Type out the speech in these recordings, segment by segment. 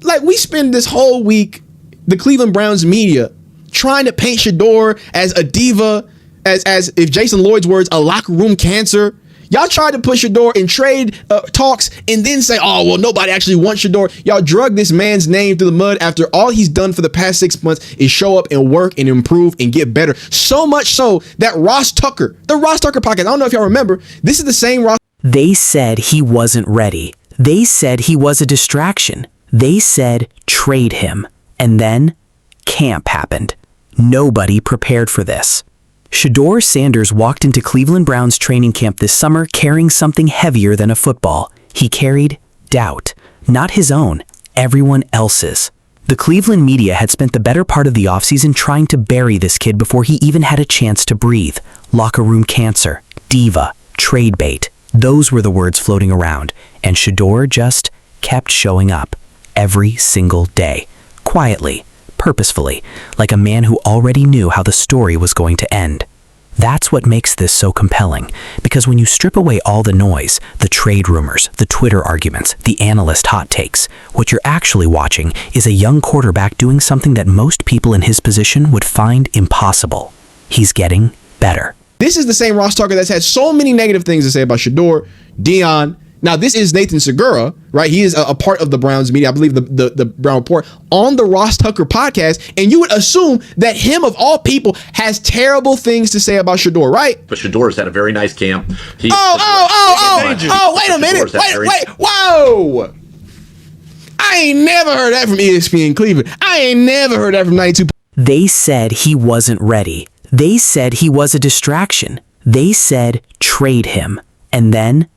like we spend this whole week, the Cleveland Browns media, trying to paint Shedeur as a diva, as if Jason Lloyd's words, a locker room cancer. Y'all tried to put Shedeur in trade talks and then say, oh, well, nobody actually wants Shedeur. Y'all drug this man's name through the mud after all he's done for the past 6 months is show up and work and improve and get better. So much so that the Ross Tucker podcast, I don't know if y'all remember, this is the same Ross. They said he wasn't ready. They said he was a distraction. They said trade him. And then camp happened. Nobody prepared for this. Shedeur Sanders walked into Cleveland Browns training camp this summer carrying something heavier than a football. He carried doubt. Not his own, everyone else's. The Cleveland media had spent the better part of the offseason trying to bury this kid before he even had a chance to breathe. Locker room cancer, diva, trade bait. Those were the words floating around, and Shedeur just kept showing up every single day, quietly, purposefully, like a man who already knew how the story was going to end. That's what makes this so compelling, because when you strip away all the noise, the trade rumors, the Twitter arguments, the analyst hot takes, what you're actually watching is a young quarterback doing something that most people in his position would find impossible. He's getting better. This is the same Ross Tucker that's had so many negative things to say about Shedeur, Deion. Now, this is Nathan Segura, right? He is a part of the Browns media, I believe the Brown Report, on the Ross Tucker podcast. And you would assume that him, of all people, has terrible things to say about Shedeur, right? But Shedeur's had a very nice camp. Wait a minute. Wait, whoa. I ain't never heard that from ESPN Cleveland. I ain't never heard that from 92. They said he wasn't ready. They said he was a distraction. They said trade him. And then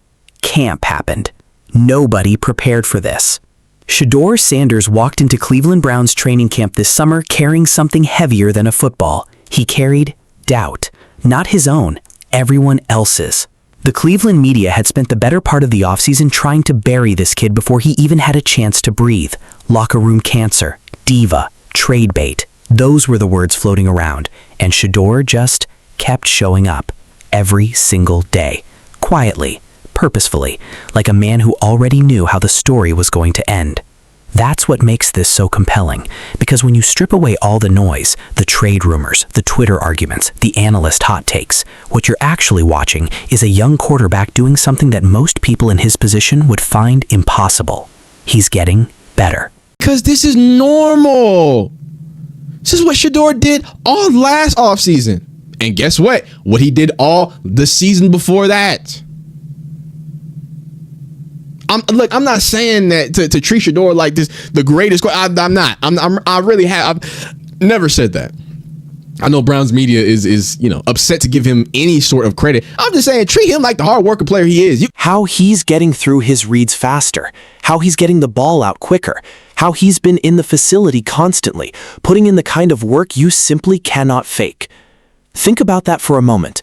camp happened. Nobody prepared for this. Shedeur Sanders walked into Cleveland Browns training camp this summer carrying something heavier than a football. He carried doubt. Not his own, everyone else's. The Cleveland media had spent the better part of the offseason trying to bury this kid before he even had a chance to breathe. Locker room cancer, diva, trade bait. Those were the words floating around, and Shedeur just kept showing up every single day, quietly, purposefully, like a man who already knew how the story was going to end. That's what makes this so compelling, because when you strip away all the noise, the trade rumors, the Twitter arguments, the analyst hot takes, what you're actually watching is a young quarterback doing something that most people in his position would find impossible. He's getting better. Because this is normal. This is what Shedeur did all last offseason. And guess what? What he did all the season before that. I'm not saying that to treat Shedeur like this, the greatest. I'm not. I've never said that. I know Browns media is upset to give him any sort of credit. I'm just saying, treat him like the hard worker player he is. How he's getting through his reads faster, how he's getting the ball out quicker, how he's been in the facility constantly, putting in the kind of work you simply cannot fake. Think about that for a moment.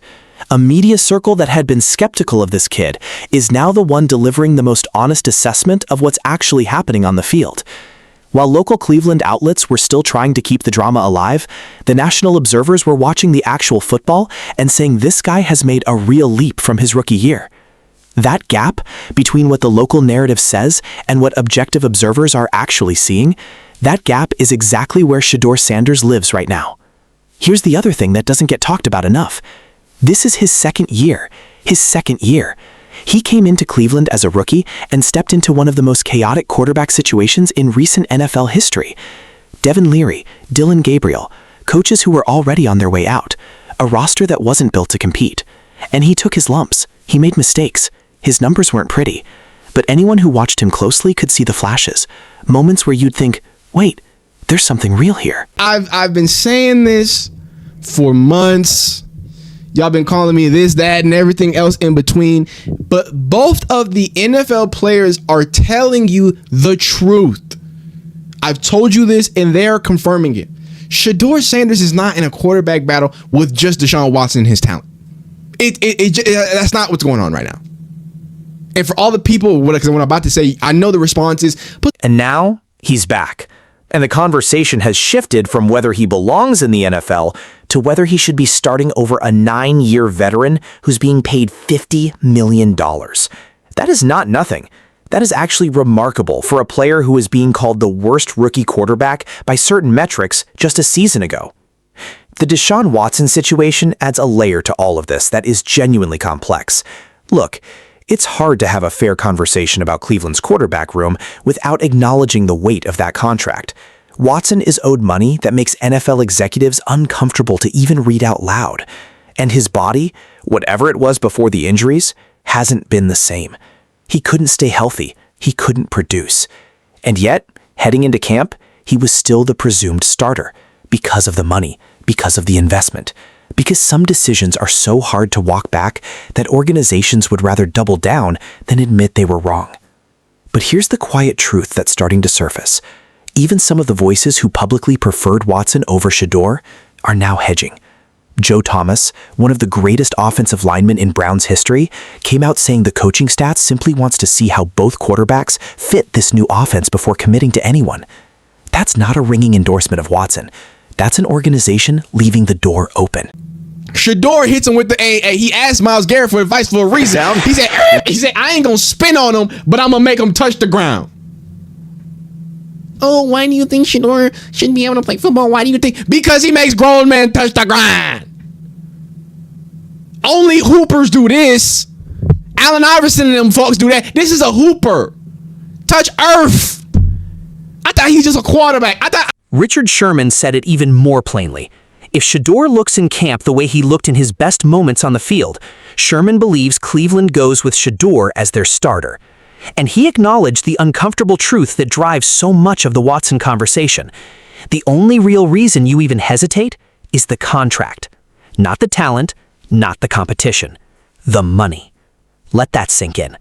A media circle that had been skeptical of this kid is now the one delivering the most honest assessment of what's actually happening on the field. While local Cleveland outlets were still trying to keep the drama alive, the national observers were watching the actual football and saying this guy has made a real leap from his rookie year. That gap between what the local narrative says and what objective observers are actually seeing, that gap is exactly where Shedeur Sanders lives right now. Here's the other thing that doesn't get talked about enough. This is his second year. He came into Cleveland as a rookie and stepped into one of the most chaotic quarterback situations in recent NFL history. Devin Leary, Dylan Gabriel, coaches who were already on their way out, a roster that wasn't built to compete. And he took his lumps. He made mistakes. His numbers weren't pretty. But anyone who watched him closely could see the flashes, moments where you'd think, wait, there's something real here. I've been saying this for months. Y'all been calling me this, that, and everything else in between. But both of the NFL players are telling you the truth. I've told you this, and they're confirming it. Shedeur Sanders is not in a quarterback battle with just Deshaun Watson and his talent. That's not what's going on right now. And for all the people, what I'm about to say, I know the response is... And now, he's back. And the conversation has shifted from whether he belongs in the NFL to whether he should be starting over a 9-year veteran who's being paid $50 million. That is not nothing. That is actually remarkable for a player who is being called the worst rookie quarterback by certain metrics just a season ago. The Deshaun Watson situation adds a layer to all of this that is genuinely complex. Look, it's hard to have a fair conversation about Cleveland's quarterback room without acknowledging the weight of that contract. Watson is owed money that makes NFL executives uncomfortable to even read out loud. And his body, whatever it was before the injuries, hasn't been the same. He couldn't stay healthy. He couldn't produce. And yet, heading into camp, he was still the presumed starter because of the money, because of the investment, because some decisions are so hard to walk back that organizations would rather double down than admit they were wrong. But here's the quiet truth that's starting to surface. Even some of the voices who publicly preferred Watson over Shedeur are now hedging. Joe Thomas, one of the greatest offensive linemen in Browns history, came out saying the coaching staff simply wants to see how both quarterbacks fit this new offense before committing to anyone. That's not a ringing endorsement of Watson. That's an organization leaving the door open. Shedeur hits him with the he asked Myles Garrett for advice for a reason. He said, I ain't gonna spin on him, but I'm gonna make him touch the ground. Oh, why do you think Shedeur shouldn't be able to play football? Why do you think? Because he makes grown men touch the ground. Only hoopers do this. Allen Iverson and them folks do that. This is a hooper. Touch earth. I thought he's just a quarterback. Richard Sherman said it even more plainly. If Shedeur looks in camp the way he looked in his best moments on the field, Sherman believes Cleveland goes with Shedeur as their starter. And he acknowledged the uncomfortable truth that drives so much of the Watson conversation. The only real reason you even hesitate is the contract. Not the talent, not the competition. The money. Let that sink in.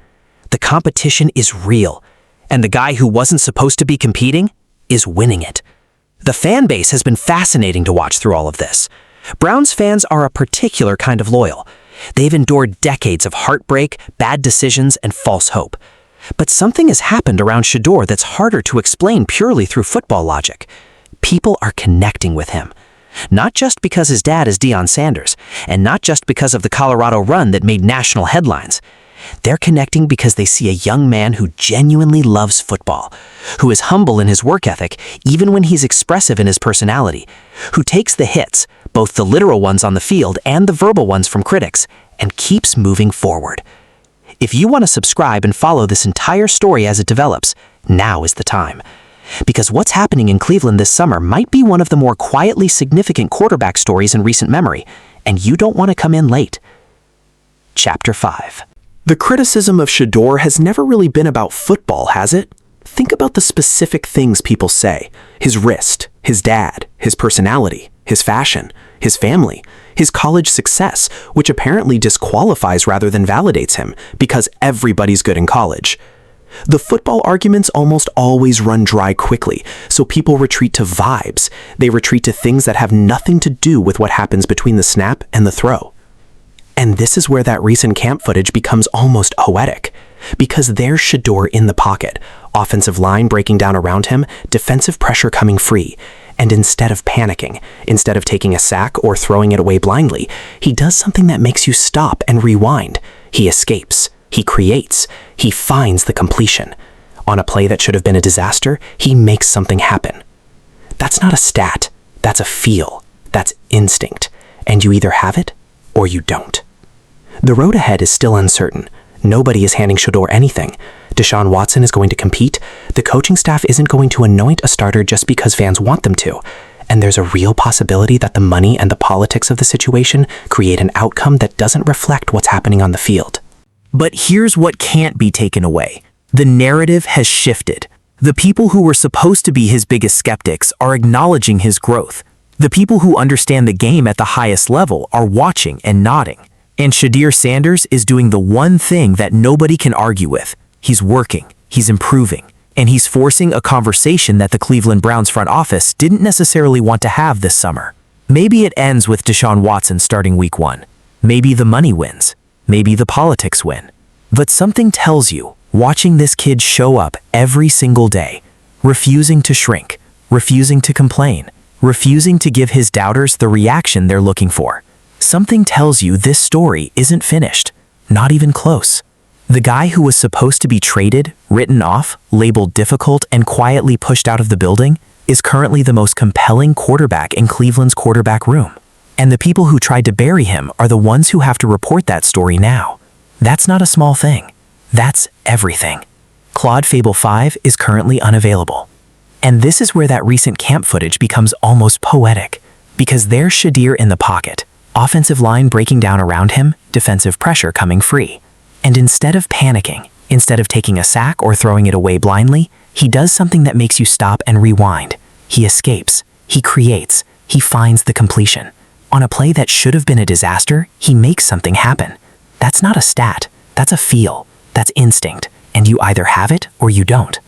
The competition is real. And the guy who wasn't supposed to be competing is winning it. The fan base has been fascinating to watch through all of this. Browns fans are a particular kind of loyal. They've endured decades of heartbreak, bad decisions, and false hope. But something has happened around Shedeur that's harder to explain purely through football logic. People are connecting with him. Not just because his dad is Deshaun Sanders, and not just because of the Colorado run that made national headlines. They're connecting because they see a young man who genuinely loves football, who is humble in his work ethic even when he's expressive in his personality, who takes the hits, both the literal ones on the field and the verbal ones from critics, and keeps moving forward. If you want to subscribe and follow this entire story as it develops, now is the time. Because what's happening in Cleveland this summer might be one of the more quietly significant quarterback stories in recent memory, and you don't want to come in late. Chapter 5. The criticism of Shedeur has never really been about football, has it? Think about the specific things people say. His wrist, his dad, his personality, his fashion, his family, his college success, which apparently disqualifies rather than validates him, because everybody's good in college. The football arguments almost always run dry quickly, so people retreat to vibes. They retreat to things that have nothing to do with what happens between the snap and the throw. And this is where that recent camp footage becomes almost poetic. Because there's Shedeur in the pocket, offensive line breaking down around him, defensive pressure coming free. And instead of panicking, instead of taking a sack or throwing it away blindly, he does something that makes you stop and rewind. He escapes. He creates. He finds the completion. On a play that should have been a disaster, he makes something happen. That's not a stat. That's a feel. That's instinct. And you either have it or you don't. The road ahead is still uncertain. Nobody is handing Shedeur anything. Deshaun Watson is going to compete. The coaching staff isn't going to anoint a starter just because fans want them to. And there's a real possibility that the money and the politics of the situation create an outcome that doesn't reflect what's happening on the field. But here's what can't be taken away. The narrative has shifted. The people who were supposed to be his biggest skeptics are acknowledging his growth. The people who understand the game at the highest level are watching and nodding. And Shedeur Sanders is doing the one thing that nobody can argue with. He's working, he's improving, and he's forcing a conversation that the Cleveland Browns front office didn't necessarily want to have this summer. Maybe it ends with Deshaun Watson starting week 1. Maybe the money wins. Maybe the politics win. But something tells you, watching this kid show up every single day, refusing to shrink, refusing to complain, refusing to give his doubters the reaction they're looking for. Something tells you this story isn't finished, not even close. The guy who was supposed to be traded, written off, labeled difficult, and quietly pushed out of the building is currently the most compelling quarterback in Cleveland's quarterback room. And the people who tried to bury him are the ones who have to report that story now. That's not a small thing. That's everything. Claude Fable 5 is currently unavailable. And this is where that recent camp footage becomes almost poetic, because there's Shedeur in the pocket, offensive line breaking down around him, defensive pressure coming free. And instead of panicking, instead of taking a sack or throwing it away blindly, he does something that makes you stop and rewind. He escapes, he creates, he finds the completion. On a play that should have been a disaster, he makes something happen. That's not a stat, that's a feel, that's instinct, and you either have it or you don't.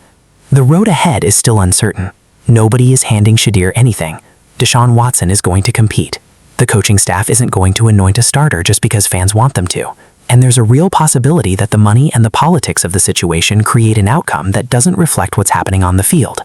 The road ahead is still uncertain. Nobody is handing Shedeur anything. Deshaun Watson is going to compete. The coaching staff isn't going to anoint a starter just because fans want them to. And there's a real possibility that the money and the politics of the situation create an outcome that doesn't reflect what's happening on the field.